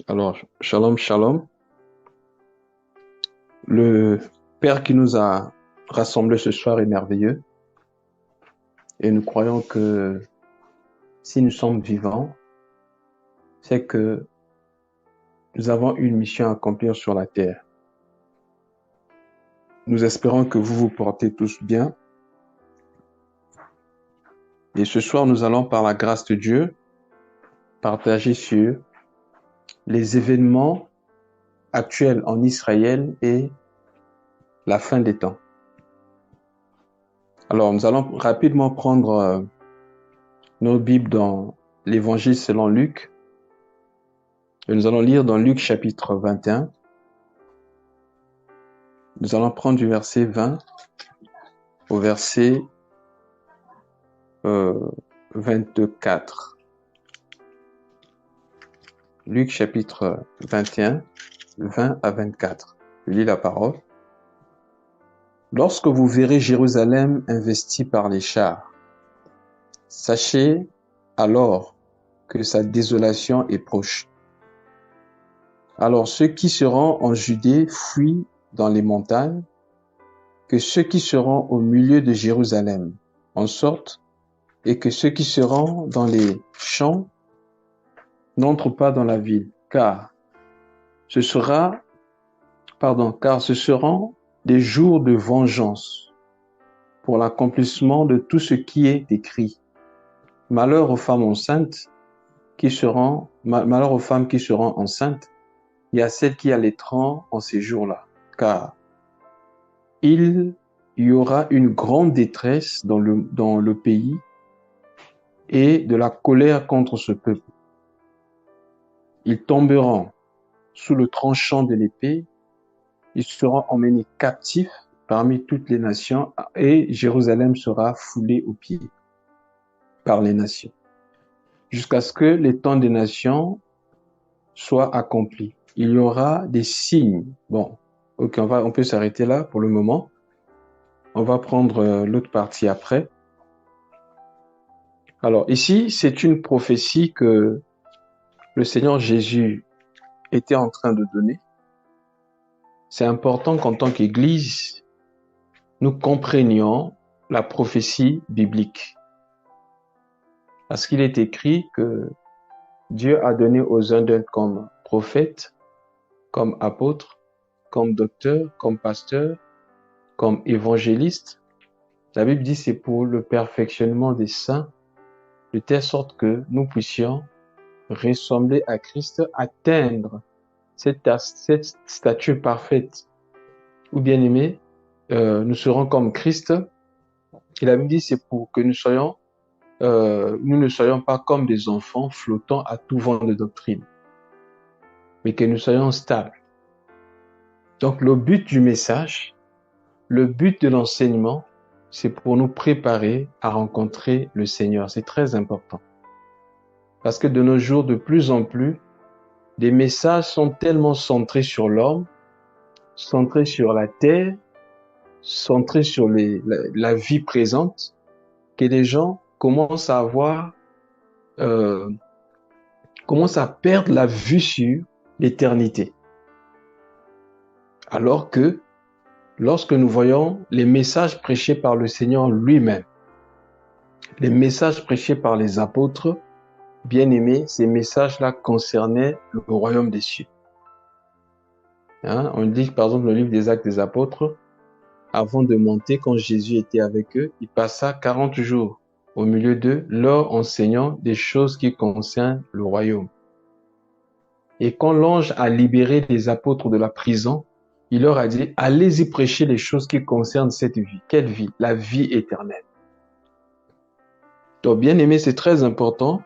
Alors, shalom, shalom. Le Père qui nous a rassemblés ce soir est merveilleux et nous croyons que si nous sommes vivants, c'est que nous avons une mission à accomplir sur la terre. Nous espérons que vous vous portez tous bien. Et ce soir, nous allons, par la grâce de Dieu, partager sur les événements actuels en Israël et la fin des temps. Alors, nous allons rapidement prendre nos Bibles dans l'Évangile selon Luc. Et nous allons lire dans Luc chapitre 21. Nous allons prendre du verset 20 au verset 24. Luc chapitre 21, 20 à 24. Je lis la parole. Lorsque vous verrez Jérusalem investie par les chars, sachez alors que sa désolation est proche. Alors ceux qui seront en Judée fuient dans les montagnes, que ceux qui seront au milieu de Jérusalem en sortent, et que ceux qui seront dans les champs n'entrent pas dans la ville, car ce seront des jours de vengeance pour l'accomplissement de tout ce qui est écrit. Malheur aux femmes enceintes malheur aux femmes qui seront enceintes, et à celles qui allaiteront en ces jours-là, car il y aura une grande détresse dans le pays et de la colère contre ce peuple. Ils tomberont sous le tranchant de l'épée, ils seront emmenés captifs parmi toutes les nations et Jérusalem sera foulée aux pieds par les nations, jusqu'à ce que les temps des nations soient accomplis. Il y aura des signes. Bon, ok, on peut s'arrêter là pour le moment. On va prendre l'autre partie après. Alors ici, c'est une prophétie que le Seigneur Jésus était en train de donner. C'est important qu'en tant qu'Église, nous comprenions la prophétie biblique. Parce qu'il est écrit que Dieu a donné aux uns d'eux comme prophètes, comme apôtres, comme docteurs, comme pasteurs, comme évangélistes. La Bible dit c'est pour le perfectionnement des saints, de telle sorte que nous puissions ressembler à Christ, atteindre cette stature parfaite. Ou bien aimé, nous serons comme Christ. Et la Bible dit c'est pour que nous ne soyons pas comme des enfants flottant à tout vent de doctrine, mais que nous soyons stables. Donc le but du message, le but de l'enseignement, c'est pour nous préparer à rencontrer le Seigneur. C'est très important. Parce que de nos jours, de plus en plus, les messages sont tellement centrés sur l'homme, centrés sur la terre, centrés sur la vie présente, que les gens commencent à perdre la vue sur l'éternité. Alors que lorsque nous voyons les messages prêchés par le Seigneur lui-même, les messages prêchés par les apôtres, bien-aimés, ces messages-là concernaient le royaume des cieux. On dit par exemple le livre des Actes des Apôtres, avant de monter, quand Jésus était avec eux, il passa 40 jours au milieu d'eux, leur enseignant des choses qui concernent le royaume. Et quand l'ange a libéré les apôtres de la prison, il leur a dit, allez-y prêcher les choses qui concernent cette vie. Quelle vie? La vie éternelle. Donc, bien aimé, c'est très important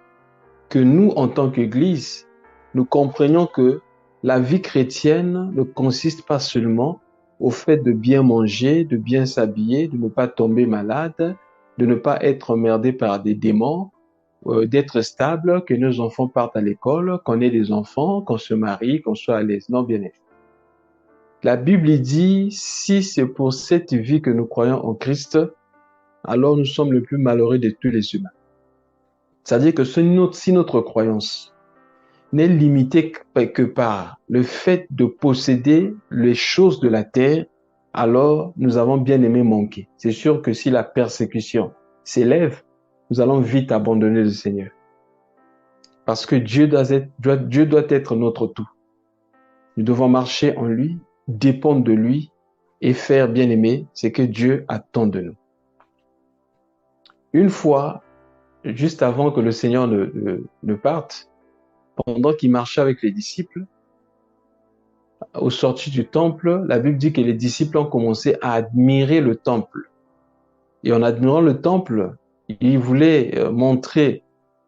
que nous, en tant qu'Église, nous comprenions que la vie chrétienne ne consiste pas seulement au fait de bien manger, de bien s'habiller, de ne pas tomber malade, de ne pas être emmerdé par des démons, d'être stable, que nos enfants partent à l'école, qu'on ait des enfants, qu'on se marie, qu'on soit à l'aise. Non, bien aimé. La Bible dit, si c'est pour cette vie que nous croyons en Christ, alors nous sommes le plus malheureux de tous les humains. C'est-à-dire que si notre croyance n'est limité que par le fait de posséder les choses de la terre, alors nous avons bien aimé manquer. C'est sûr que si la persécution s'élève, nous allons vite abandonner le Seigneur. Parce que Dieu doit être notre tout. Nous devons marcher en lui, dépendre de lui et faire, bien aimé, ce que Dieu attend de nous. Une fois, juste avant que le Seigneur ne parte, pendant qu'il marchait avec les disciples, au sorti du temple, la Bible dit que les disciples ont commencé à admirer le temple. Et en admirant le temple, ils voulaient montrer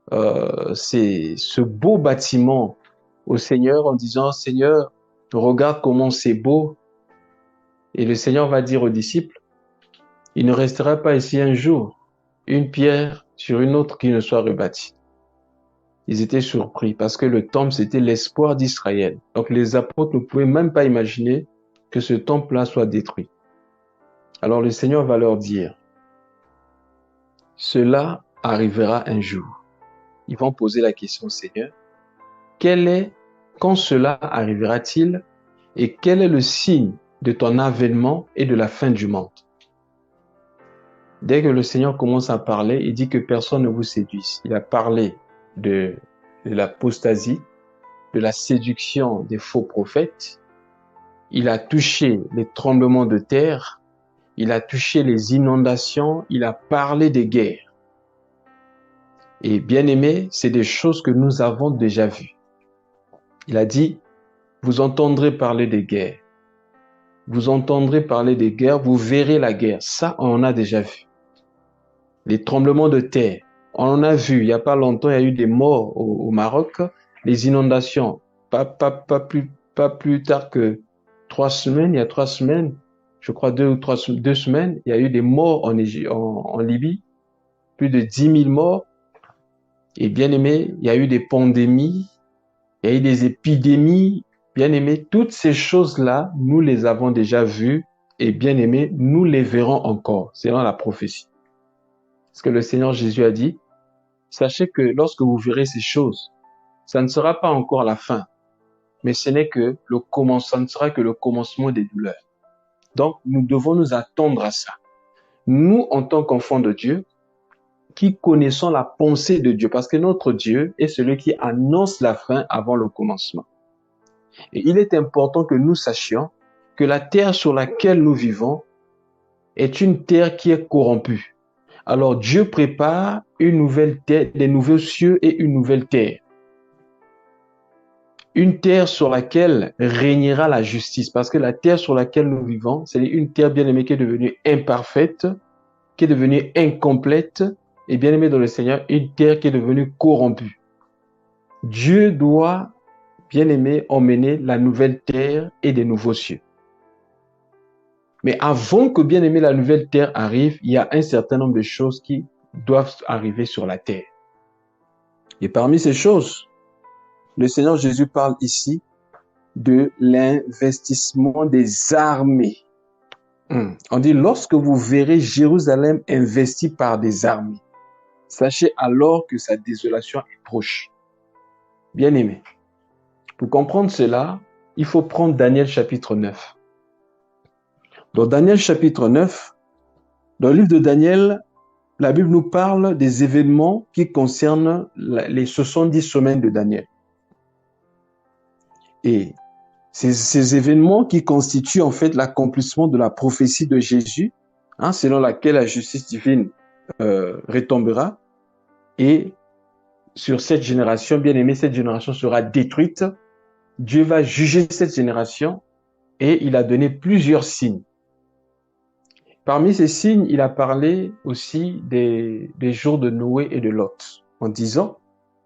ce beau bâtiment au Seigneur en disant, Seigneur, regarde comment c'est beau. Et le Seigneur va dire aux disciples, il ne restera pas ici un jour, une pierre sur une autre qui ne soit rebâtie. Ils étaient surpris parce que le temple, c'était l'espoir d'Israël. Donc les apôtres ne pouvaient même pas imaginer que ce temple-là soit détruit. Alors le Seigneur va leur dire, cela arrivera un jour. Ils vont poser la question au Seigneur, quand cela arrivera-t-il et quel est le signe de ton avènement et de la fin du monde? Dès que le Seigneur commence à parler, il dit que personne ne vous séduise. Il a parlé de l'apostasie, de la séduction des faux prophètes. Il a touché les tremblements de terre. Il a touché les inondations. Il a parlé des guerres. Et bien aimé, c'est des choses que nous avons déjà vues. Il a dit, vous entendrez parler des guerres. Vous entendrez parler des guerres, vous verrez la guerre. Ça, on en a déjà vu. Les tremblements de terre, on en a vu. Il n'y a pas longtemps, il y a eu des morts au Maroc. Les inondations, pas plus tard que 3 semaines, il y a 3 semaines, je crois 2 semaines, il y a eu des morts en Libye. Plus de 10 000 morts. Et bien aimé, il y a eu des pandémies, il y a eu des épidémies. Bien aimé, toutes ces choses-là, nous les avons déjà vues. Et bien aimé, nous les verrons encore, selon la prophétie. Ce que le Seigneur Jésus a dit, sachez que lorsque vous verrez ces choses, ça ne sera pas encore la fin, mais ce n'est que ça ne sera que le commencement des douleurs. Donc, nous devons nous attendre à ça. Nous, en tant qu'enfants de Dieu, qui connaissons la pensée de Dieu, parce que notre Dieu est celui qui annonce la fin avant le commencement. Et il est important que nous sachions que la terre sur laquelle nous vivons est une terre qui est corrompue. Alors Dieu prépare une nouvelle terre, des nouveaux cieux et une nouvelle terre. Une terre sur laquelle régnera la justice, parce que la terre sur laquelle nous vivons, c'est une terre bien aimée qui est devenue imparfaite, qui est devenue incomplète, et bien aimée dans le Seigneur, une terre qui est devenue corrompue. Dieu doit, bien aimé, emmener la nouvelle terre et des nouveaux cieux. Mais avant que, bien aimé, la nouvelle terre arrive, il y a un certain nombre de choses qui doivent arriver sur la terre. Et parmi ces choses, le Seigneur Jésus parle ici de l'investissement des armées. On dit, lorsque vous verrez Jérusalem investie par des armées, sachez alors que sa désolation est proche. Bien aimé, pour comprendre cela, il faut prendre Daniel chapitre 9. Dans Daniel chapitre 9, dans le livre de Daniel, la Bible nous parle des événements qui concernent les 70 semaines de Daniel. Et ces événements qui constituent en fait l'accomplissement de la prophétie de Jésus, selon laquelle la justice divine retombera. Et sur cette génération, bien aimée, cette génération sera détruite. Dieu va juger cette génération et il a donné plusieurs signes. Parmi ces signes, il a parlé aussi des jours de Noé et de Lot, en disant,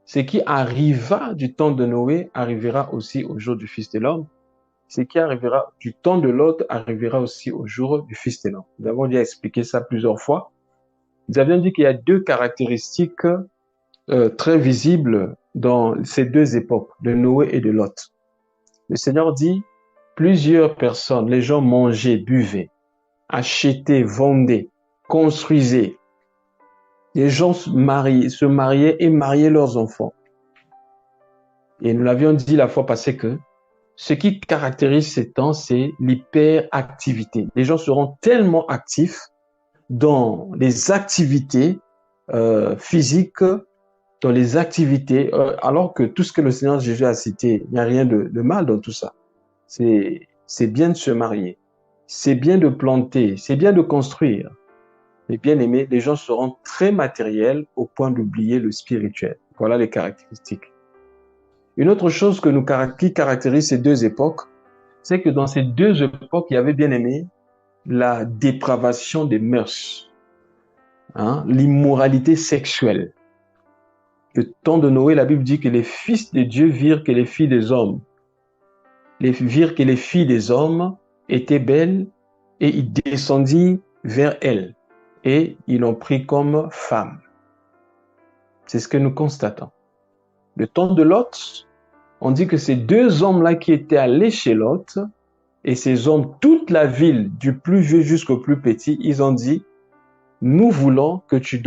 ce qui arriva du temps de Noé arrivera aussi au jour du Fils de l'homme. Ce qui arrivera du temps de Lot arrivera aussi au jour du Fils de l'homme. Nous avons déjà expliqué ça plusieurs fois. Nous avions dit qu'il y a 2 caractéristiques très visibles dans ces 2 époques, de Noé et de Lot. Le Seigneur dit, plusieurs personnes, les gens mangeaient, buvaient, achetaient, vendaient, construisaient. Les gens se mariaient et mariaient leurs enfants. Et nous l'avions dit la fois passée que ce qui caractérise ces temps, c'est l'hyperactivité. Les gens seront tellement actifs dans les activités physiques, dans les activités, alors que tout ce que le Seigneur Jésus a cité, il n'y a rien de mal dans tout ça. C'est bien de se marier, c'est bien de planter, c'est bien de construire. Mais bien aimés, les gens seront très matériels au point d'oublier le spirituel. Voilà les caractéristiques. Une autre chose qui caractérise ces deux époques, c'est que dans ces deux époques, il y avait bien aimé la dépravation des mœurs, l'immoralité sexuelle. Le temps de Noé, la Bible dit que les fils de Dieu virent que les filles des hommes, virent que les filles des hommes étaient belles et ils descendirent vers elles et ils l'ont pris comme femme. C'est ce que nous constatons. Le temps de Lot, on dit que ces deux hommes-là qui étaient allés chez Lot, et ces hommes, toute la ville, du plus vieux jusqu'au plus petit, ils ont dit, nous voulons que tu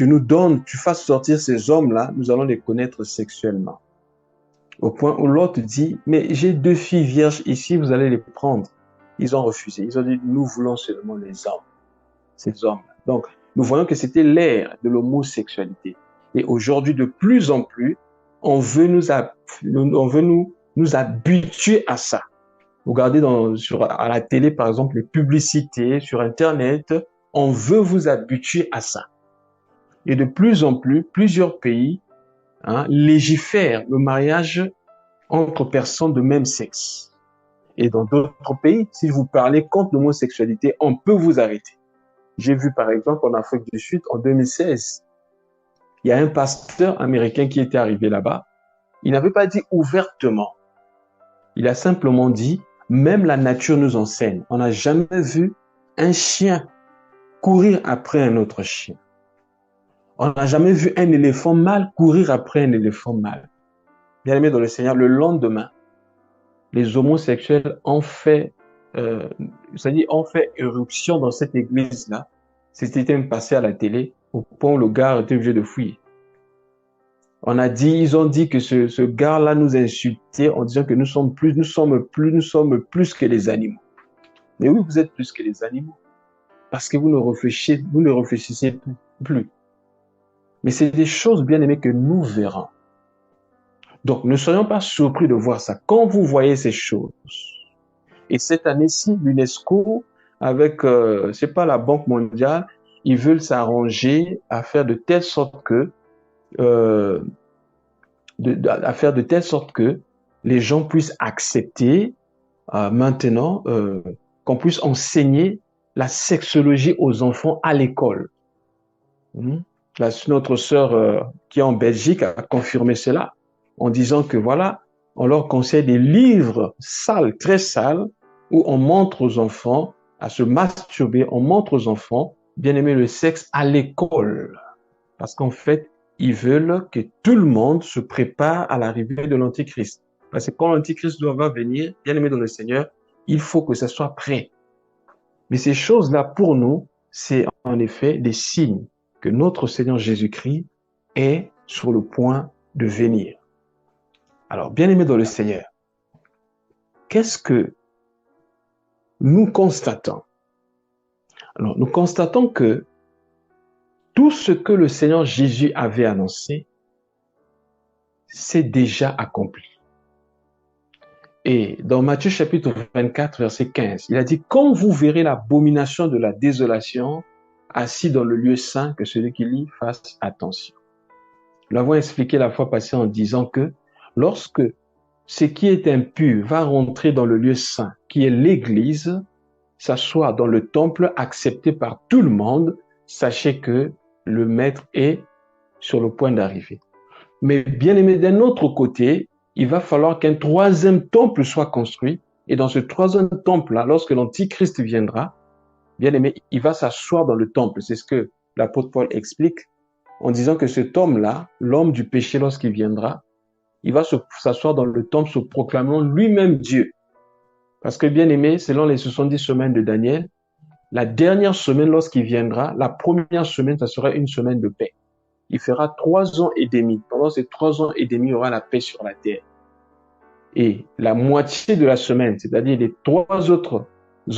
nous donnes, tu fasses sortir ces hommes-là, nous allons les connaître sexuellement. Au point où Lot dit, mais j'ai deux filles vierges ici, vous allez les prendre. Ils ont refusé. Ils ont dit, nous voulons seulement les hommes, ces hommes-là. Donc, nous voyons que c'était l'ère de l'homosexualité. Et aujourd'hui, de plus en plus, on veut nous habituer à ça. Vous regardez à la télé, par exemple, les publicités, sur Internet, on veut vous habituer à ça. Et de plus en plus, plusieurs pays légifèrent le mariage entre personnes de même sexe. Et dans d'autres pays, si vous parlez contre l'homosexualité, on peut vous arrêter. J'ai vu, par exemple, en Afrique du Sud, en 2016, il y a un pasteur américain qui était arrivé là-bas. Il n'avait pas dit ouvertement. Il a simplement dit, même la nature nous enseigne. On n'a jamais vu un chien courir après un autre chien. On n'a jamais vu un éléphant mâle courir après un éléphant mâle. Bien aimé dans le Seigneur, le lendemain, les homosexuels ont fait éruption dans cette église-là. C'était même passé à la télé, au point où le gars était obligé de fuir. Ils ont dit que ce gars-là nous insultait en disant que nous sommes plus que les animaux. Mais oui, vous êtes plus que les animaux. Parce que vous ne réfléchissez plus. Mais c'est des choses, bien aimées, que nous verrons. Donc, ne soyons pas surpris de voir ça. Quand vous voyez ces choses, et cette année-ci, l'UNESCO, avec, la Banque mondiale, ils veulent s'arranger à faire de telle sorte que les gens puissent accepter maintenant qu'on puisse enseigner la sexologie aux enfants à l'école. Notre sœur qui est en Belgique a confirmé cela en disant que voilà, on leur conseille des livres sales, très sales, où on montre aux enfants à se masturber, on montre aux enfants, bien aimer le sexe à l'école. Parce qu'en fait, ils veulent que tout le monde se prépare à l'arrivée de l'Antichrist. Parce que quand l'Antichrist va venir, bien aimé dans le Seigneur, il faut que ça soit prêt. Mais ces choses-là, pour nous, c'est en effet des signes que notre Seigneur Jésus-Christ est sur le point de venir. Alors, bien aimé dans le Seigneur, qu'est-ce que nous constatons? Alors, nous constatons que tout ce que le Seigneur Jésus avait annoncé, c'est déjà accompli. Et dans Matthieu chapitre 24, verset 15, il a dit, quand vous verrez l'abomination de la désolation assis dans le lieu saint, que celui qui lit fasse attention. Nous l'avons expliqué la fois passée en disant que lorsque ce qui est impur va rentrer dans le lieu saint, qui est l'Église, s'asseoir dans le temple accepté par tout le monde, sachez que le Maître est sur le point d'arriver. Mais bien aimé, d'un autre côté, il va falloir qu'un troisième temple soit construit. Et dans ce troisième temple-là, lorsque l'Antichrist viendra, bien aimé, il va s'asseoir dans le temple. C'est ce que l'apôtre Paul explique en disant que cet homme-là, l'homme du péché, lorsqu'il viendra, il va s'asseoir dans le temple se proclamant lui-même Dieu. Parce que bien aimé, selon les 70 semaines de Daniel, la dernière semaine, lorsqu'il viendra, la première semaine, ça sera une semaine de paix. Il fera 3 ans et demi. Pendant ces 3 ans et demi, il y aura la paix sur la terre. Et la moitié de la semaine, c'est-à-dire les 3 autres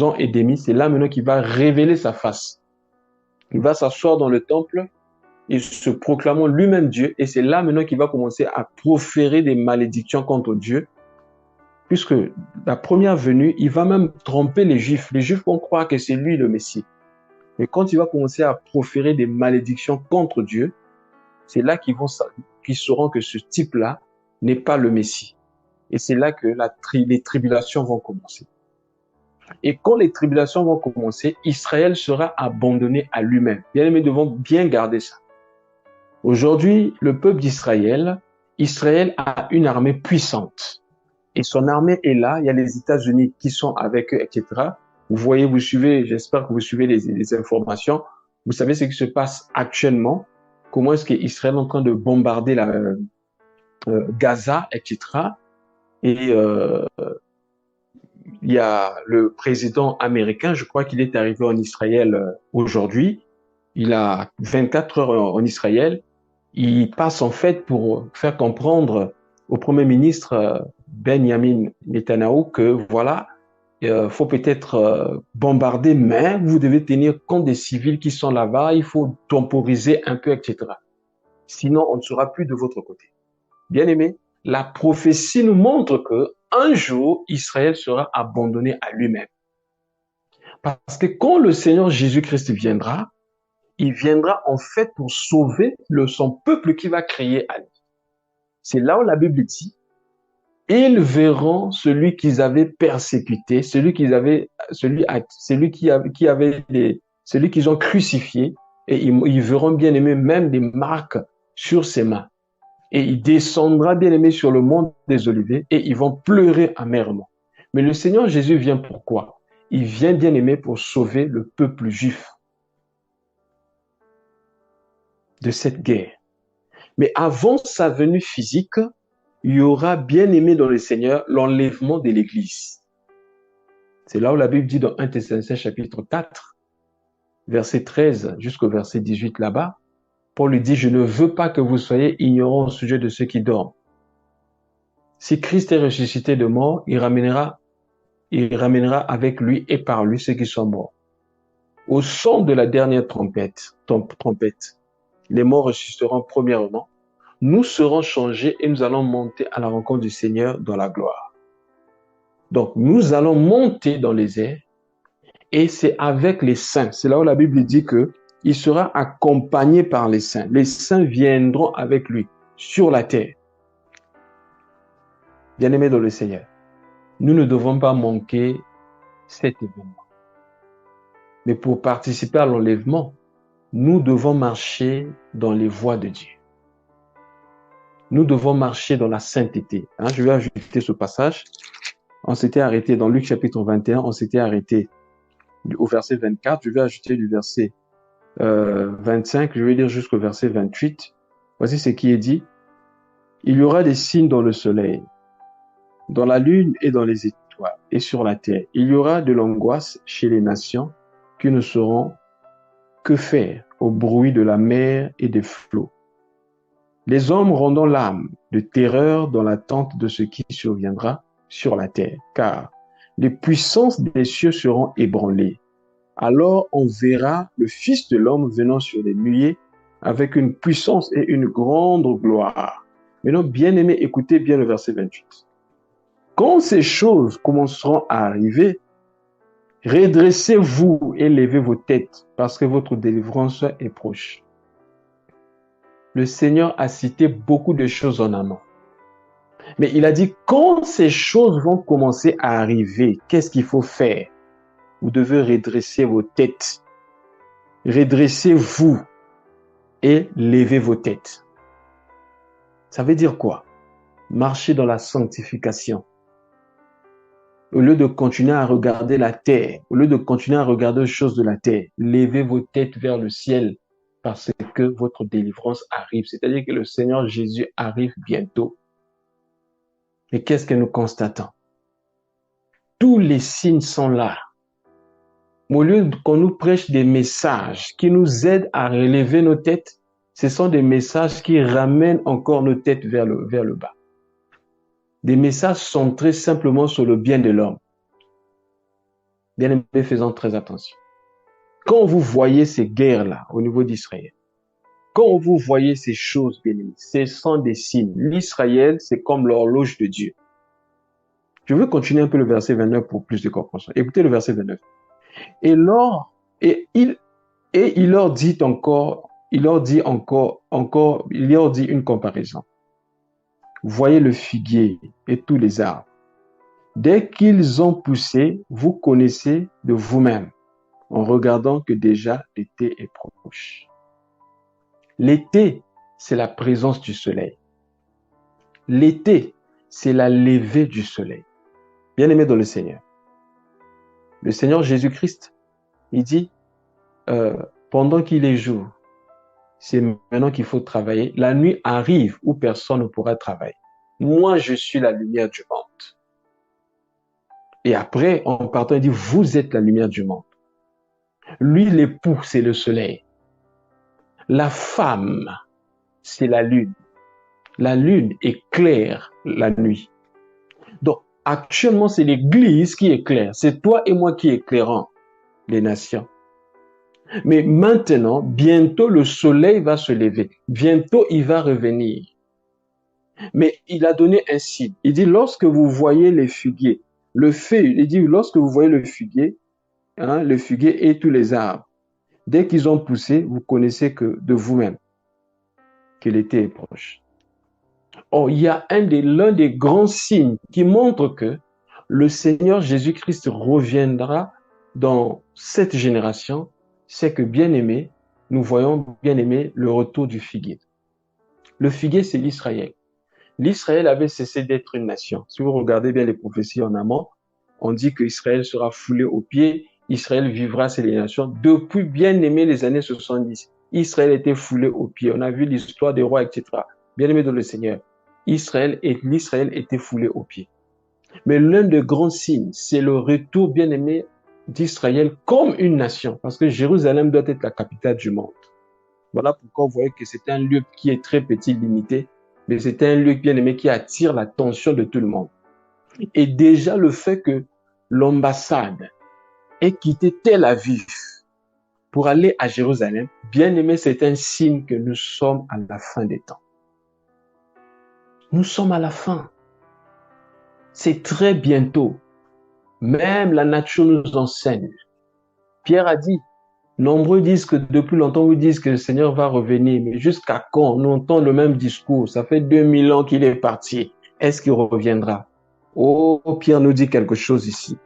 ans et demi, c'est là maintenant qu'il va révéler sa face. Il va s'asseoir dans le temple et se proclamant lui-même Dieu. Et c'est là maintenant qu'il va commencer à proférer des malédictions contre Dieu. Puisque la première venue, il va même tromper les Juifs. Les Juifs vont croire que c'est lui le Messie. Mais quand il va commencer à proférer des malédictions contre Dieu, c'est là qu'ils sauront que ce type-là n'est pas le Messie. Et c'est là que les tribulations vont commencer. Et quand les tribulations vont commencer, Israël sera abandonné à lui-même. Bien-aimés, nous devons bien garder ça. Aujourd'hui, le peuple d'Israël, Israël a une armée puissante. Et son armée est là. Il y a les États-Unis qui sont avec eux, etc. Vous voyez, vous suivez, j'espère que vous suivez les informations. Vous savez ce qui se passe actuellement. Comment est-ce qu'Israël est en train de bombarder Gaza, etc. Et il y a le président américain, je crois qu'il est arrivé en Israël aujourd'hui. Il a 24 heures en Israël. Il passe en fait pour faire comprendre au Premier ministre Benjamin Netanyahu que voilà, faut peut-être bombarder, mais vous devez tenir compte des civils qui sont là-bas, il faut temporiser un peu, etc. Sinon, on ne sera plus de votre côté. Bien aimé, la prophétie nous montre que un jour, Israël sera abandonné à lui-même. Parce que quand le Seigneur Jésus-Christ viendra, il viendra en fait pour sauver son peuple qui va créer à lui. C'est là où la Bible dit, ils verront celui qu'ils avaient persécuté, celui qu'ils ont crucifié, et ils verront bien aimé même des marques sur ses mains. Et il descendra bien aimé sur le mont des Oliviers et ils vont pleurer amèrement. Mais le Seigneur Jésus vient pourquoi? Il vient bien aimé pour sauver le peuple juif de cette guerre. Mais avant sa venue physique, il y aura bien aimé dans le Seigneur l'enlèvement de l'Église. C'est là où la Bible dit dans 1 Thessaloniciens chapitre 4, verset 13 jusqu'au verset 18 là-bas, Paul lui dit, je ne veux pas que vous soyez ignorants au sujet de ceux qui dorment. Si Christ est ressuscité de mort, il ramènera avec lui et par lui ceux qui sont morts. Au son de la dernière trompette, les morts ressusciteront premièrement. Nous serons changés et nous allons monter à la rencontre du Seigneur dans la gloire. Donc, nous allons monter dans les airs et c'est avec les saints. C'est là où la Bible dit que il sera accompagné par les saints. Les saints viendront avec lui sur la terre. Bien-aimés dans le Seigneur, nous ne devons pas manquer cet événement. Mais pour participer à l'enlèvement, nous devons marcher dans les voies de Dieu. Nous devons marcher dans la sainteté. Je vais ajouter ce passage. On s'était arrêté dans Luc chapitre 21, on s'était arrêté au verset 24. Je vais ajouter du verset 25, je vais lire jusqu'au verset 28. Voici ce qui est dit. Il y aura des signes dans le soleil, dans la lune et dans les étoiles, et sur la terre. Il y aura de l'angoisse chez les nations qui ne sauront que faire au bruit de la mer et des flots. Les hommes rendront l'âme de terreur dans l'attente de ce qui surviendra sur la terre, car les puissances des cieux seront ébranlées. Alors on verra le Fils de l'homme venant sur les nuées avec une puissance et une grande gloire. Maintenant, bien-aimés, écoutez bien le verset 28. Quand ces choses commenceront à arriver, redressez-vous et levez vos têtes, parce que votre délivrance est proche. Le Seigneur a cité beaucoup de choses en amont. Mais il a dit, quand ces choses vont commencer à arriver, qu'est-ce qu'il faut faire? Vous devez redresser vos têtes. Redressez-vous et levez vos têtes. Ça veut dire quoi? Marcher dans la sanctification. Au lieu de continuer à regarder la terre, au lieu de continuer à regarder les choses de la terre, levez vos têtes vers le ciel parce que votre délivrance arrive. C'est-à-dire que le Seigneur Jésus arrive bientôt. Mais qu'est-ce que nous constatons? Tous les signes sont là. Au lieu qu'on nous prêche des messages qui nous aident à relever nos têtes, Ce sont des messages qui ramènent encore nos têtes vers le bas. Des messages centrés simplement sur le bien de l'homme. Bien-aimés, faisons très attention. Quand vous voyez ces guerres-là au niveau d'Israël, quand vous voyez ces choses, bien-aimés, ce sont des signes. L'Israël, c'est comme l'horloge de Dieu. Je veux continuer un peu le verset 29 pour plus de compréhension. Écoutez le verset 29. Il leur dit une comparaison. Voyez le figuier et tous les arbres. Dès qu'ils ont poussé, vous connaissez de vous-même, en regardant que déjà l'été est proche. L'été, c'est la présence du soleil. L'été, c'est la levée du soleil. Bien-aimé dans le Seigneur Jésus-Christ, il dit, pendant qu'il est jour, c'est maintenant qu'il faut travailler. La nuit arrive où personne ne pourra travailler. Moi, je suis la lumière du monde. Et après, en partant, il dit, vous êtes la lumière du monde. Lui, l'époux, c'est le soleil. La femme, c'est la lune. La lune éclaire la nuit. Donc, actuellement, c'est l'Église qui éclaire. C'est toi et moi qui éclairons les nations. Mais maintenant, bientôt, le soleil va se lever. Bientôt, il va revenir. Mais il a donné un signe. Il dit, lorsque vous voyez les figuiers, lorsque vous voyez le figuier et tous les arbres, dès qu'ils ont poussé, vous connaissez que de vous-même que l'été est proche. Or, il y a l'un des grands signes qui montre que le Seigneur Jésus-Christ reviendra dans cette génération, c'est que, bien-aimé, nous voyons, bien-aimé, le retour du figuier. Le figuier, c'est l'Israël. L'Israël avait cessé d'être une nation. Si vous regardez bien les prophéties en amont, on dit qu'Israël sera foulé aux pieds, Israël vivra ces nations. Depuis, bien-aimé, les années 70, Israël était foulé aux pieds. On a vu l'histoire des rois, etc. Bien-aimé dans le Seigneur, l'Israël était foulé aux pieds. Mais l'un des grands signes, c'est le retour, bien-aimé, d'Israël comme une nation, parce que Jérusalem doit être la capitale du monde. Voilà pourquoi vous voyez que c'est un lieu qui est très petit, limité, mais c'est un lieu, bien-aimé, qui attire l'attention de tout le monde. Et déjà, le fait que l'ambassade ait quitté Tel Aviv pour aller à Jérusalem, bien-aimé, c'est un signe que nous sommes à la fin des temps. Nous sommes à la fin. C'est très bientôt. Même la nature nous enseigne. Pierre a dit, nombreux disent que depuis longtemps, vous disent que le Seigneur va revenir, mais jusqu'à quand? Nous entendons le même discours. Ça fait 2000 ans qu'il est parti. Est-ce qu'il reviendra? Oh, Pierre nous dit quelque chose ici.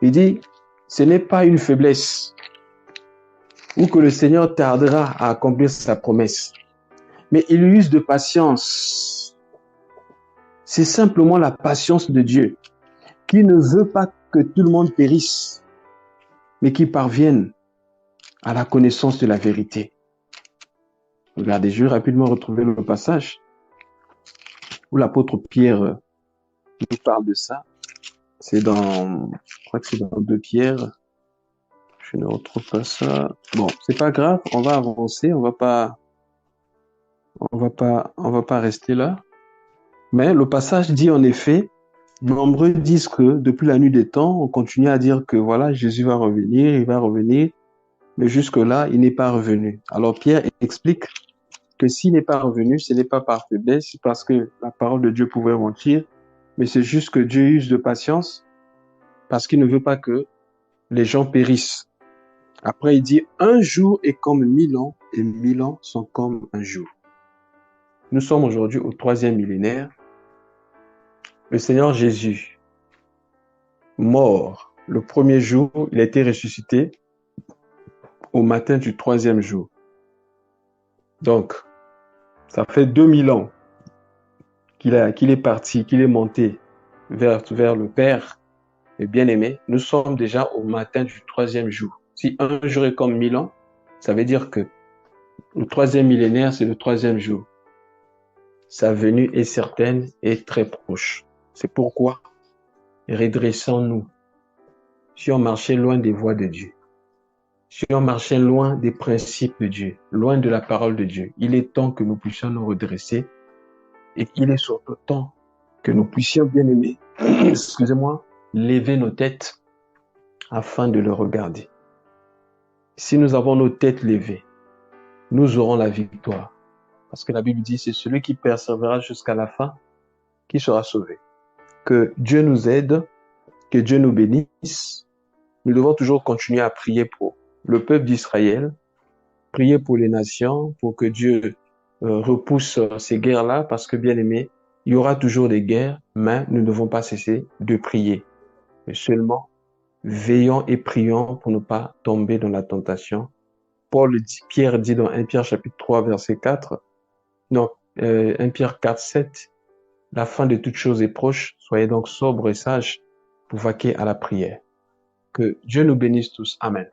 Il dit, ce n'est pas une faiblesse ou que le Seigneur tardera à accomplir sa promesse, mais il use de patience. C'est simplement la patience de Dieu qui ne veut pas que tout le monde périsse, mais qui parvienne à la connaissance de la vérité. Regardez, je vais rapidement retrouver le passage où l'apôtre Pierre nous parle de ça. Je crois que c'est dans 2 Pierre. Je ne retrouve pas ça. Bon, c'est pas grave, on va avancer, on va pas rester là. Mais le passage dit en effet, nombreux disent que depuis la nuit des temps, on continue à dire que voilà, Jésus va revenir, il va revenir, mais jusque-là, il n'est pas revenu. Alors Pierre explique que s'il n'est pas revenu, ce n'est pas par faiblesse, c'est parce que la parole de Dieu pouvait mentir, mais c'est juste que Dieu use de patience parce qu'il ne veut pas que les gens périssent. Après, il dit, un jour est comme 1000 ans et 1000 ans sont comme un jour. Nous sommes aujourd'hui au 3e millénaire. Le Seigneur Jésus, mort le premier jour, il a été ressuscité au matin du 3e jour. Donc, ça fait 2000 ans qu'il est parti, qu'il est monté vers le Père. Et bien aimé, nous sommes déjà au matin du 3e jour. Si un jour est comme 1000 ans, ça veut dire que le 3e millénaire, c'est le 3e jour. Sa venue est certaine et très proche. C'est pourquoi, redressons-nous si on marchait loin des voies de Dieu. si on marchait loin des principes de Dieu, loin de la parole de Dieu, il est temps que nous puissions nous redresser et il est surtout temps que nous puissions, bien aimer, excusez-moi, lever nos têtes afin de le regarder. Si nous avons nos têtes levées, nous aurons la victoire. Parce que la Bible dit, c'est celui qui persévérera jusqu'à la fin qui sera sauvé. Que Dieu nous aide, que Dieu nous bénisse. Nous devons toujours continuer à prier pour le peuple d'Israël, prier pour les nations, pour que Dieu repousse ces guerres-là, parce que, bien aimé, il y aura toujours des guerres, mais nous ne devons pas cesser de prier. Mais seulement, veillons et prions pour ne pas tomber dans la tentation. Pierre dit dans 1 Pierre chapitre 3, verset 4, non, 1 Pierre 4, 7, la fin de toutes choses est proche, soyez donc sobres et sages pour vaquer à la prière. Que Dieu nous bénisse tous. Amen.